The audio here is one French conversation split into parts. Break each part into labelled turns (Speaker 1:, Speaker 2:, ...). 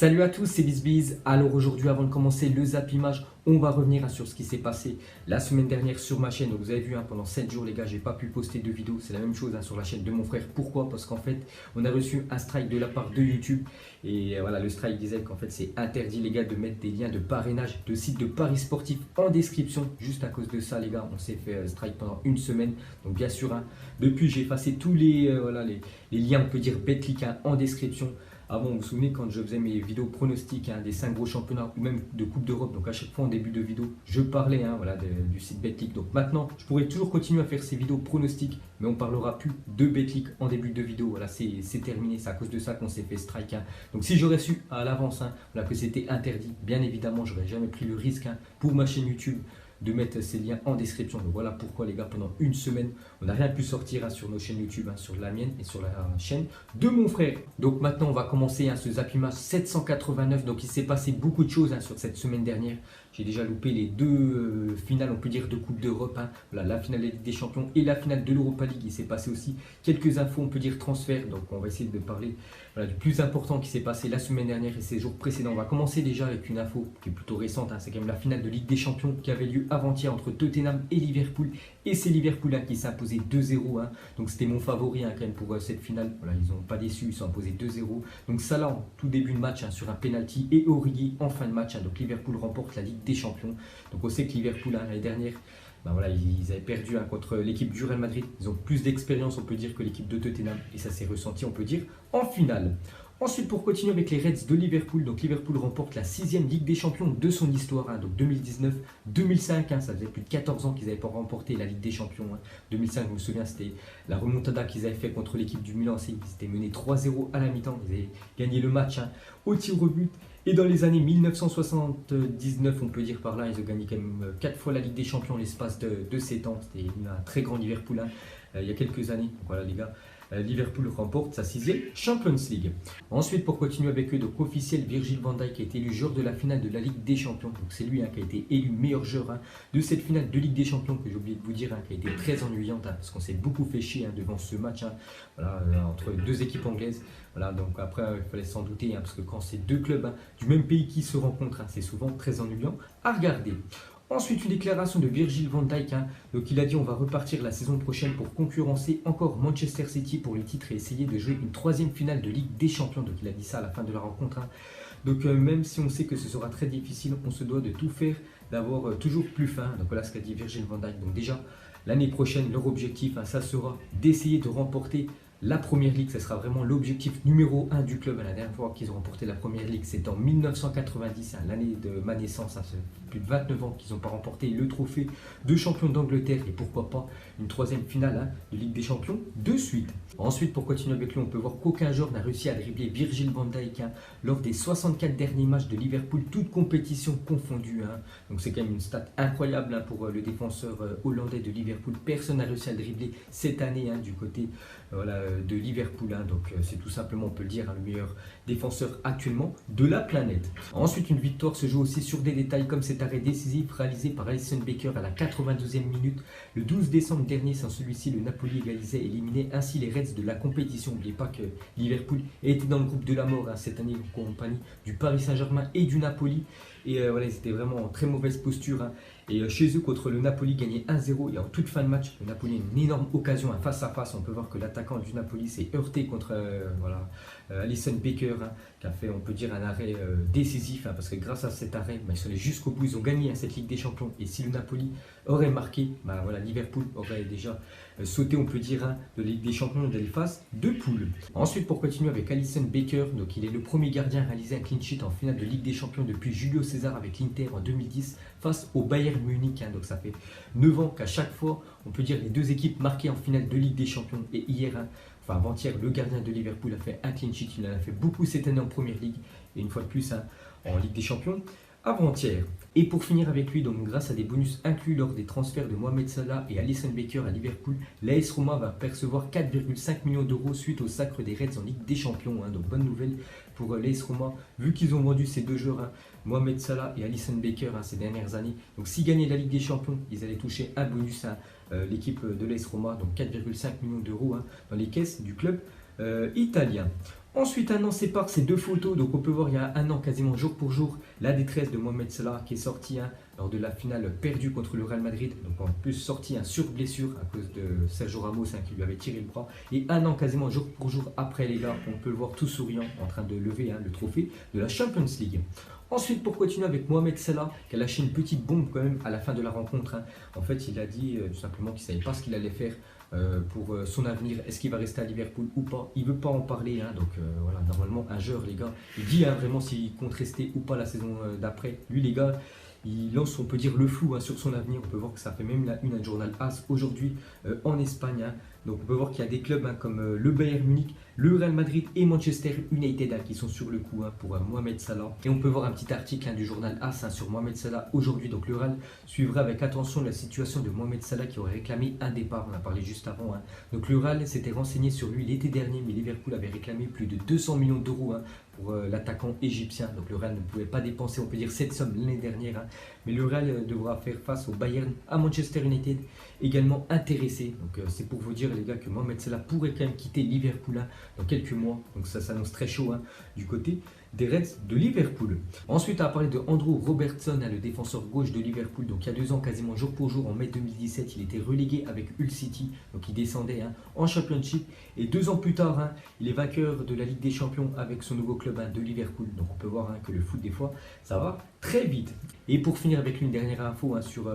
Speaker 1: Salut à tous, c'est BizBiz. Alors aujourd'hui, avant de commencer le Zap Image, on va revenir sur ce qui s'est passé la semaine dernière sur ma chaîne. Donc, vous avez vu, pendant 7 jours, les gars, j'ai pas pu poster de vidéo. C'est la même chose sur la chaîne de mon frère. Pourquoi? Parce qu'en fait, on a reçu un strike de la part de YouTube. Et voilà, le strike disait qu'en fait, c'est interdit, les gars, de mettre des liens de parrainage de sites de paris sportifs en description. Juste à cause de ça, les gars, on s'est fait strike pendant une semaine. Donc, bien sûr, depuis, j'ai effacé tous les liens, on peut dire, Betclic en description. Avant, vous vous souvenez, quand je faisais mes vidéos pronostics des 5 gros championnats ou même de Coupe d'Europe, donc à chaque fois en début de vidéo, je parlais du site Betclic. Donc maintenant, je pourrais toujours continuer à faire ces vidéos pronostics, mais on ne parlera plus de Betclic en début de vidéo. Voilà, c'est terminé, c'est à cause de ça qu'on s'est fait strike. Donc si j'aurais su à l'avance que c'était interdit, bien évidemment, j'aurais jamais pris le risque pour ma chaîne YouTube de mettre ces liens en description. Donc voilà pourquoi, les gars, pendant une semaine, on n'a rien pu sortir sur nos chaînes YouTube, sur la mienne et sur la chaîne de mon frère. Donc maintenant, on va commencer ce Zap Image 789. Donc il s'est passé beaucoup de choses sur cette semaine dernière. J'ai déjà loupé les deux finales, on peut dire, de Coupe d'Europe. Voilà, la finale de la Ligue des Champions et la finale de l'Europa League. Il s'est passé aussi quelques infos, on peut dire, transferts. Donc on va essayer de parler du plus important qui s'est passé la semaine dernière et ces jours précédents. On va commencer déjà avec une info qui est plutôt récente. C'est quand même la finale de Ligue des Champions qui avait lieu avant-hier entre Tottenham et Liverpool. Et c'est Liverpool qui s'est imposé 2-0. Donc c'était mon favori quand même pour cette finale. Voilà, ils n'ont pas déçu, ils sont imposés 2-0. Donc Salah en tout début de match sur un penalty et Origi en fin de match. Donc Liverpool remporte la Ligue des Champions. Donc on sait que Liverpool l'année dernière, ils avaient perdu contre l'équipe du Real Madrid. Ils ont plus d'expérience, on peut dire, que l'équipe de Tottenham. Et ça s'est ressenti, on peut dire, en finale. Ensuite, pour continuer avec les Reds de Liverpool, donc Liverpool remporte la 6e Ligue des Champions de son histoire, donc 2019-2005, ça faisait plus de 14 ans qu'ils n'avaient pas remporté la Ligue des Champions. 2005, je me souviens, c'était la remontada qu'ils avaient fait contre l'équipe du Milan. Ils étaient menés 3-0 à la mi-temps, ils avaient gagné le match au tir au but. Et dans les années 1979, on peut dire par là, ils ont gagné quand même 4 fois la Ligue des Champions en l'espace de 7 ans. C'était un très grand Liverpool il y a quelques années. Donc voilà, les gars. Liverpool remporte sa 6e Champions League. Ensuite, pour continuer avec eux, donc officiel, Virgil van Dijk a été élu joueur de la finale de la Ligue des Champions. Donc c'est lui qui a été élu meilleur joueur de cette finale de Ligue des Champions, que j'ai oublié de vous dire, qui a été très ennuyante, parce qu'on s'est beaucoup fait chier devant ce match entre deux équipes anglaises. Voilà, donc après, il fallait s'en douter, parce que quand c'est deux clubs du même pays qui se rencontrent, c'est souvent très ennuyant à regarder. Ensuite, une déclaration de Virgil van Dijk. Donc, il a dit on va repartir la saison prochaine pour concurrencer encore Manchester City pour les titres et essayer de jouer une 3e finale de Ligue des Champions. Donc, il a dit ça à la fin de la rencontre. Donc, même si on sait que ce sera très difficile, on se doit de tout faire, d'avoir toujours plus fin. Donc, voilà ce qu'a dit Virgil van Dijk. Donc, déjà, l'année prochaine, leur objectif, ça sera d'essayer de remporter la Première Ligue. Ce sera vraiment l'objectif numéro 1 du club. La dernière fois qu'ils ont remporté la Première Ligue, c'est en 1990, l'année de ma naissance. Ça fait plus de 29 ans qu'ils n'ont pas remporté le trophée de champion d'Angleterre. Et pourquoi pas une 3e finale de Ligue des Champions de suite. Ensuite, pour continuer avec lui, on peut voir qu'aucun joueur n'a réussi à dribbler Virgil van Dijk lors des 64 derniers matchs de Liverpool, toutes compétitions confondues. Donc c'est quand même une stat incroyable pour le défenseur hollandais de Liverpool. Personne n'a réussi à le dribbler cette année du côté de Liverpool. Donc c'est tout simplement, on peut le dire, le meilleur défenseur actuellement de la planète. Ensuite, une victoire se joue aussi sur des détails comme cet arrêt décisif réalisé par Alisson Becker à la 92e minute. Le 12 décembre dernier, sans celui-ci, le Napoli égalisait et éliminait ainsi les Reds de la compétition. N'oubliez pas que Liverpool était dans le groupe de la mort cette année en compagnie du Paris Saint-Germain et du Napoli. Et ils étaient vraiment en très mauvaise posture. Et chez eux, contre le Napoli, gagné 1-0. Et en toute fin de match, le Napoli a une énorme occasion face à face. On peut voir que l'attaquant du Napoli s'est heurté contre Alisson Becker, qui a fait, on peut dire, un arrêt décisif. Parce que grâce à cet arrêt, ils sont allés jusqu'au bout. Ils ont gagné cette Ligue des Champions. Et si le Napoli aurait marqué, Liverpool aurait déjà sauté, on peut dire, de Ligue des Champions de la phase de poule. Ensuite, pour continuer avec Alisson Becker, donc il est le premier gardien à réaliser un clean sheet en finale de Ligue des Champions depuis Julio César avec l'Inter en 2010 face au Bayern Munich. Donc ça fait 9 ans qu'à chaque fois, on peut dire, les deux équipes marquées en finale de Ligue des Champions. Et hier, avant-hier, le gardien de Liverpool a fait un clean sheet. Il en a fait beaucoup cette année en Première Ligue et une fois de plus en Ligue des Champions avant-hier. Et pour finir avec lui, donc grâce à des bonus inclus lors des transferts de Mohamed Salah et Alisson Becker à Liverpool, l'AS Roma va percevoir 4,5 millions d'euros suite au sacre des Reds en Ligue des Champions. Donc bonne nouvelle pour l'AS Roma, vu qu'ils ont vendu ces deux joueurs, Mohamed Salah et Alisson Becker, ces dernières années. Donc s'ils gagnaient la Ligue des Champions, ils allaient toucher un bonus à l'équipe de l'AS Roma, donc 4,5 millions d'euros dans les caisses du club italien. Ensuite, un an sépare ces deux photos. Donc, on peut voir il y a un an, quasiment jour pour jour, la détresse de Mohamed Salah qui est sorti lors de la finale perdue contre le Real Madrid. Donc, en plus, sorti sur blessure à cause de Sergio Ramos qui lui avait tiré le bras. Et un an, quasiment jour pour jour après, les gars, on peut le voir tout souriant en train de lever le trophée de la Champions League. Ensuite, pour continuer avec Mohamed Salah, qui a lâché une petite bombe quand même à la fin de la rencontre. En fait, il a dit tout simplement qu'il ne savait pas ce qu'il allait faire pour son avenir. Est-ce qu'il va rester à Liverpool ou pas? Il ne veut pas en parler. Donc voilà, normalement, un joueur, les gars, il dit vraiment s'il compte rester ou pas la saison d'après. Lui, les gars, il lance, on peut dire, le flou sur son avenir. On peut voir que ça fait même la une journal AS aujourd'hui en Espagne. Donc on peut voir qu'il y a des clubs comme le Bayern Munich, le Real Madrid et Manchester United qui sont sur le coup pour Mohamed Salah. Et on peut voir un petit article du journal AS sur Mohamed Salah aujourd'hui. Donc le Real suivra avec attention la situation de Mohamed Salah qui aurait réclamé un départ. On a parlé juste avant. Donc le Real s'était renseigné sur lui l'été dernier, mais Liverpool avait réclamé plus de 200 millions d'euros pour l'attaquant égyptien. Donc le Real ne pouvait pas dépenser, on peut dire, cette somme l'année dernière. Mais le Real devra faire face au Bayern, à Manchester United, également intéressé. Donc c'est pour vous dire, les gars, que Mohamed Salah pourrait quand même quitter Liverpool dans quelques mois. Donc ça s'annonce très chaud du côté des Reds de Liverpool. Ensuite, on va parler de Andrew Robertson, le défenseur gauche de Liverpool. Donc il y a 2 ans, quasiment jour pour jour, en mai 2017, il était relégué avec Hull City. Donc il descendait en Championship. Et 2 ans plus tard, il est vainqueur de la Ligue des Champions avec son nouveau club de Liverpool. Donc on peut voir que le foot, des fois, ça va très vite. Et pour finir avec une dernière info sur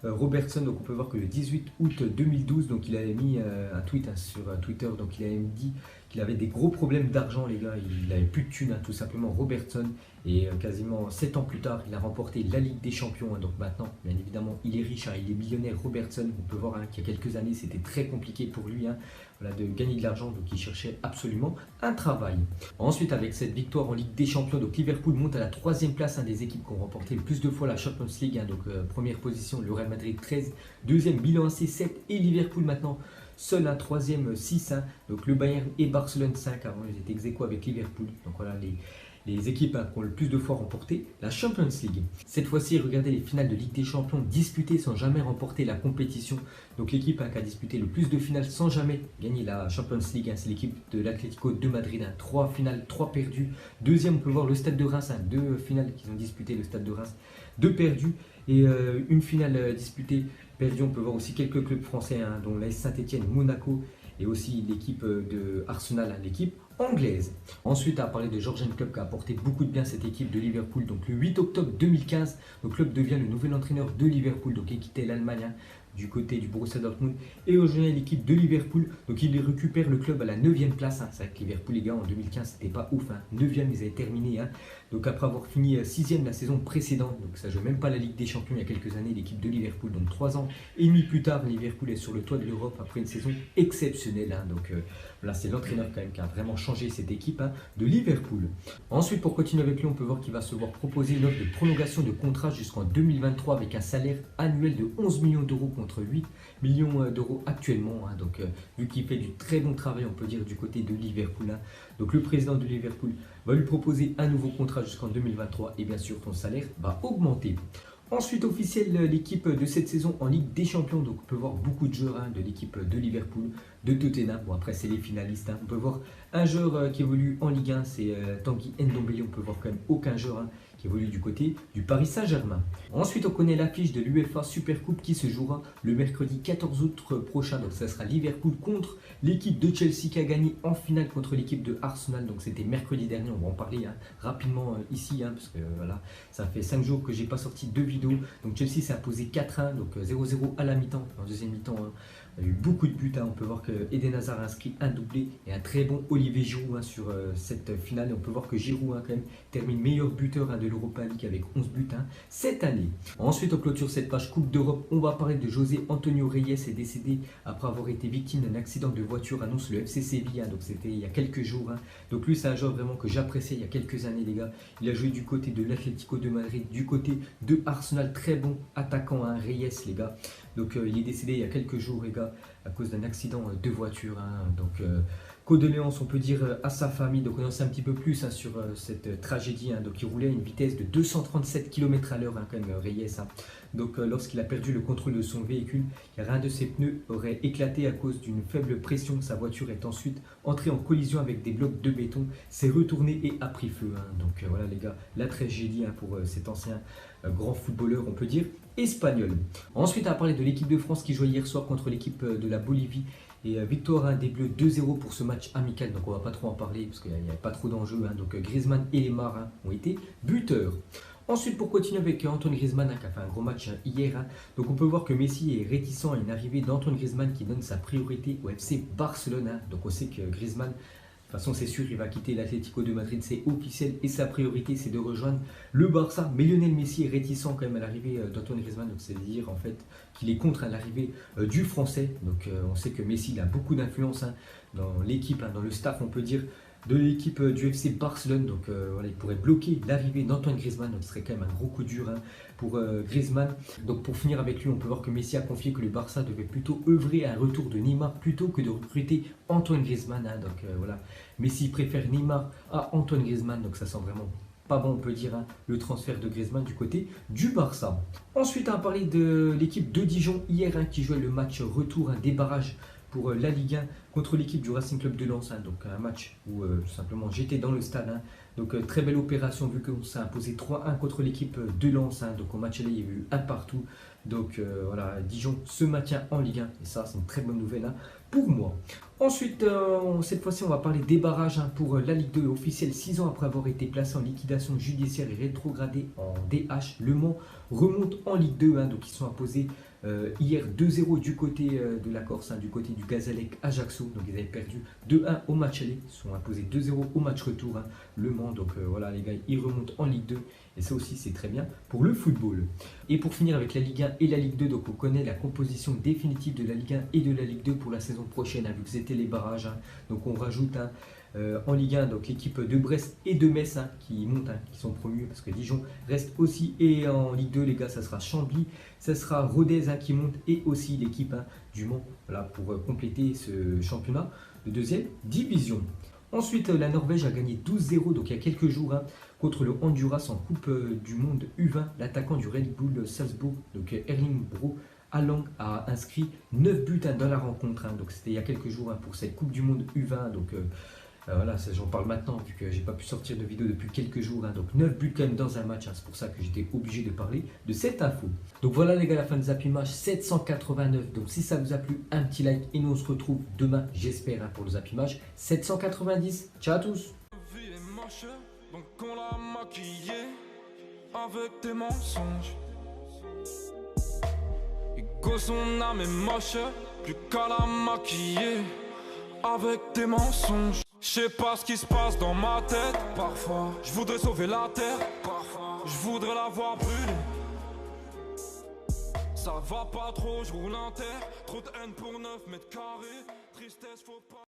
Speaker 1: Robertson, donc on peut voir que le 18 août 2012, donc il avait mis un tweet sur Twitter, donc il avait dit qu'il avait des gros problèmes d'argent, les gars, il n'avait plus de thunes, tout simplement, Robertson, et quasiment 7 ans plus tard, il a remporté la Ligue des Champions, donc maintenant, bien évidemment, il est riche, il est millionnaire, Robertson. On peut voir qu'il y a quelques années, c'était très compliqué pour lui de gagner de l'argent, donc il cherchait absolument un travail. Ensuite, avec cette victoire en Ligue des Champions, donc Liverpool monte à la 3e place des équipes qui ont remporté le plus de fois la Champions League. Donc première position, le Real Madrid 13, deuxième Milan AC 7 et Liverpool maintenant seul un 3e 6. Donc le Bayern et Barcelone 5, avant ils étaient ex-aequo avec Liverpool. Donc voilà les équipes qui ont le plus de fois remporté la Champions League. Cette fois-ci, regardez les finales de Ligue des Champions disputées sans jamais remporter la compétition. Donc l'équipe qui a disputé le plus de finales sans jamais gagner la Champions League, c'est l'équipe de l'Atlético de Madrid. 3 finales, 3 perdues. Deuxième, on peut voir le Stade de Reims, 2 finales qu'ils ont disputées, le Stade de Reims, 2 perdues et une finale disputée, perdue. On peut voir aussi quelques clubs français, dont l'AS Saint-Etienne, Monaco et aussi l'équipe de Arsenal, l'équipe anglaise. Ensuite, à parler de Jürgen Klopp qui a apporté beaucoup de bien à cette équipe de Liverpool. Donc le 8 octobre 2015, le club devient le nouvel entraîneur de Liverpool, donc il quittait l'Allemagne du côté du Borussia Dortmund et rejoint l'équipe de Liverpool. Donc il récupère le club à la 9e place. C'est vrai que Liverpool, les gars, en 2015, c'était pas ouf. 9e, ils avaient terminé. Donc après avoir fini 6e la saison précédente, donc ça ne joue même pas la Ligue des Champions il y a quelques années, l'équipe de Liverpool. Donc 3 ans et demi plus tard, Liverpool est sur le toit de l'Europe après une saison exceptionnelle. Donc là, c'est l'entraîneur quand même qui a vraiment changé cette équipe de Liverpool. Ensuite, pour continuer avec lui, on peut voir qu'il va se voir proposer une offre de prolongation de contrat jusqu'en 2023 avec un salaire annuel de 11 millions d'euros contre 8 millions d'euros actuellement. Donc vu qu'il fait du très bon travail, on peut dire, du côté de Liverpool. Donc le président de Liverpool va lui proposer un nouveau contrat jusqu'en 2023 et bien sûr ton salaire va augmenter. Ensuite, officiel, l'équipe de cette saison en Ligue des Champions. Donc, on peut voir beaucoup de joueurs de l'équipe de Liverpool, de Tottenham. Bon, après, c'est les finalistes. On peut voir un joueur qui évolue en Ligue 1, c'est Tanguy Ndombele. On peut voir quand même aucun joueur qui évolue du côté du Paris Saint-Germain. Ensuite, on connaît l'affiche de l'UEFA Super Coupe qui se jouera le mercredi 14 août prochain. Donc, ça sera Liverpool contre l'équipe de Chelsea qui a gagné en finale contre l'équipe de Arsenal. Donc, c'était mercredi dernier. On va en parler rapidement ici, parce que voilà, ça fait 5 jours que j'ai pas sorti de vidéo. Donc Chelsea s'est imposé 4-1, donc 0-0 à la mi-temps. En deuxième mi-temps, il y a eu beaucoup de buts. On peut voir que Eden Hazard a inscrit un doublé et un très bon Olivier Giroud sur cette finale. Et on peut voir que Giroud quand même termine meilleur buteur de l'Europa League avec 11 buts cette année. Ensuite, on clôture cette page Coupe d'Europe. On va parler de José Antonio Reyes, est décédé après avoir été victime d'un accident de voiture, annonce le FC Séville. Donc c'était il y a quelques jours. Donc lui, c'est un joueur vraiment que j'appréciais il y a quelques années, les gars. Il a joué du côté de l'Atlético de Madrid, du côté de Arsenal. Très bon attaquant, Reyes, les gars. Donc il est décédé il y a quelques jours, les gars, à cause d'un accident de voiture. Donc condoléances, on peut dire, à sa famille. Donc on en sait un petit peu plus sur cette tragédie. Donc il roulait à une vitesse de 237 km à l'heure, quand même, Reyes. Donc lorsqu'il a perdu le contrôle de son véhicule, un de ses pneus aurait éclaté à cause d'une faible pression. Sa voiture est ensuite entrée en collision avec des blocs de béton, s'est retournée et a pris feu. Donc voilà les gars, la tragédie pour cet ancien grand footballeur, on peut dire, espagnol. Ensuite, on va parler de l'équipe de France qui jouait hier soir contre l'équipe de la Bolivie. Et victoire des Bleus 2-0 pour ce match amical. Donc on va pas trop en parler parce qu'il n'y a pas trop d'enjeux. Donc Griezmann et Lemar ont été buteurs. Ensuite, pour continuer avec Antoine Griezmann qui a fait un gros match hier. Donc on peut voir que Messi est réticent à une arrivée d'Antoine Griezmann qui donne sa priorité au FC Barcelone. Donc on sait que Griezmann, de toute façon, c'est sûr, il va quitter l'Atlético de Madrid, c'est officiel, et sa priorité, c'est de rejoindre le Barça. Mais Lionel Messi est réticent quand même à l'arrivée d'Antoine Griezmann, donc c'est-à-dire en fait qu'il est contre l'arrivée du Français. Donc on sait que Messi il a beaucoup d'influence dans l'équipe, dans le staff, on peut dire, de l'équipe du FC Barcelone. Donc voilà, il pourrait bloquer l'arrivée d'Antoine Griezmann, donc ce serait quand même un gros coup dur pour Griezmann. Donc pour finir avec lui, on peut voir que Messi a confié que le Barça devait plutôt œuvrer à un retour de Neymar plutôt que de recruter Antoine Griezmann. Donc voilà, Messi préfère Neymar à Antoine Griezmann, donc ça sent vraiment pas bon, on peut dire, le transfert de Griezmann du côté du Barça. Ensuite, on va parler de l'équipe de Dijon hier qui jouait le match retour des barrages pour la Ligue 1 contre l'équipe du Racing Club de Lens. Donc un match où tout simplement j'étais dans le stade. Donc très belle opération vu qu'on s'est imposé 3-1 contre l'équipe de Lens. Donc au match aller, il y a eu un partout. Donc voilà, Dijon se maintient en Ligue 1 et ça c'est une très bonne nouvelle pour moi. Ensuite, cette fois-ci on va parler des barrages pour la Ligue 2 officielle. 6 ans après avoir été placé en liquidation judiciaire et rétrogradé en DH, Le Mans remonte en Ligue 2. Donc ils sont imposés hier 2-0 du côté de la Corse, du côté du Gazalec Ajaccio. Donc ils avaient perdu 2-1 au match aller, ils sont imposés 2-0 au match retour. Le Mans, donc voilà les gars, ils remontent en Ligue 2 et ça aussi c'est très bien pour le football. Et pour finir avec la Ligue 1 et la Ligue 2, donc on connaît la composition définitive de la Ligue 1 et de la Ligue 2 pour la saison prochaine, vu que c'était les barrages. Donc on rajoute en Ligue 1 donc l'équipe de Brest et de Metz qui montent, qui sont promus parce que Dijon reste aussi. Et en Ligue 2 les gars, ça sera Chambly, ça sera Rodez qui monte et aussi l'équipe du Mans, voilà, pour compléter ce championnat de deuxième division. Ensuite, la Norvège a gagné 12-0 donc il y a quelques jours contre le Honduras en Coupe du Monde U20. L'attaquant du Red Bull Salzbourg, donc Erling Bro Haaland, a inscrit 9 buts dans la rencontre. Donc c'était il y a quelques jours pour cette Coupe du Monde U20. Donc voilà, j'en parle maintenant vu que j'ai pas pu sortir de vidéo depuis quelques jours. Donc 9 buts quand même dans un match. C'est pour ça que j'étais obligé de parler de cette info. Donc voilà les gars, la fin de Zapimage 789. Donc si ça vous a plu, un petit like et nous on se retrouve demain, j'espère, pour le Zapimage 790. Ciao à tous.
Speaker 2: Donc on l'a maquillé avec des mensonges. Et que son âme est moche, plus qu'à la maquiller avec des mensonges. Je sais pas ce qui se passe dans ma tête. Parfois, je voudrais sauver la terre. Parfois, je voudrais la voir brûler. Ça va pas trop, je roule en terre. Trop de haine pour 9 mètres carrés. Tristesse, faut pas.